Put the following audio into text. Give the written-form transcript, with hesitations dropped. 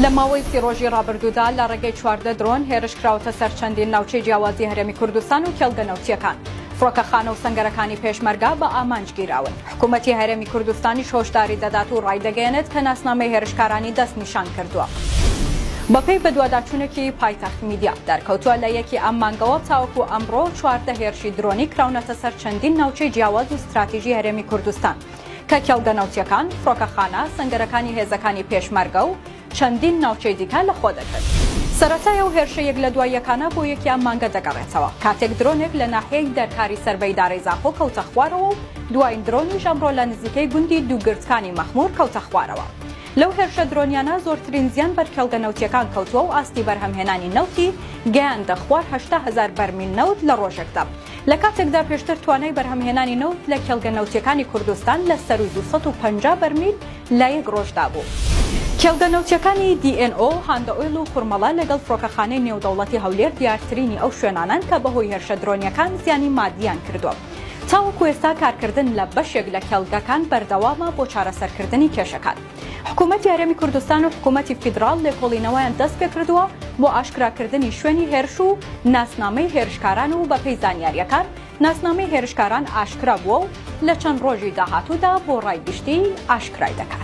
لە ماوەی سی ڕابردوودا لە ڕێگەی 14 درۆن هێرش کراوەتە سەر چەندین ناوچەی جیاوازی هەرێمی کوردستان و کێڵگەنەوتیەکان. فڕۆکەخانە و سەنگەرەکانی پێشمەرگا بە ئامانج گیراون. حکوومەتی هەرێمی کوردستانی هۆشداری دەدات و ڕایدەگەێنێت کە ناسنامەی هێرشکارانی دەست نیشان کردووە. بەپێی بەدواداچوونێکی پایتەخت میدیا دەرکەوتووە لە یەکی ئەم مانگەوە تاوەکو ئەمڕۆ 14 هێرشی درۆنی کراونەتە سەر چەندین ناوچەی جیاواز و استراتیژی هەرێمی کوردستان کە کێڵگەنەوتیەکان، فڕۆکەخانە، سەنگەرەکانی هێزەکانی پێشمەرگە و چەندین ناوچەی دیکە لە خۆ دەکرد. سەرەتای ئەو هێرشە یەک لە دوای یەکانە بۆ یەکی ئەم مانگە دەگەڕێتەوە کاتێک درۆنێک لە ناحیەی دەرکاری سەربەی دارەی زاخۆ کەوتە خوارەوە و دوایین درۆنیش ئەمڕۆ لە نزیکەی گوندی دووگرتکانی مەخموور کەوتە خوارەوە. لەو هێرشە درۆنیانە زۆرترین زیان بەر کێڵگەنەوتیەکان کەوتووە و ئاستی بەرهەمهێنانی نەوتی گەیاندە خوار 80000 بەرمیل نەوت لە ڕۆژێکدا. لە کاتێکدا پێشتر توانای بەرهەمهێنانی نەوت لە کێڵگەنەوتیەکانی کوردستان لە سەر 250 بەرمیل لە یەک ڕۆژدا بوو. کێڵگەنەوتیەکانی DNO، هاندا ئۆیل و کوڕمەڵە لەگەڵ فڕۆکەخانەی نێودەوڵەتی هەولێر دیارترینی ئەو شوێنانان کە بەهۆی هێرشە درۆنیەکان زیانی مادیان کردووە. تاوەکو ئێستا کارکردن لە بەشێک لە کێڵگەکان بەردەوامە بۆ چارەسەرکردنی کێشەکان. حکوومەتی هەرێمی کوردستان و حکوومەتی فیدراڵ لێکۆڵینەوەیان دەست پێ کردووە بۆ ئاشکراکردنی شوێنی هێرش و ناسنامەی هێرشکاران و بەپێی زانیاریەکان ناسنامەی هێرشکاران ئاشکرا بووە و لە چەند ڕۆژی داهاتوودا بۆ ڕای گشتی ئاشکرای دەکات.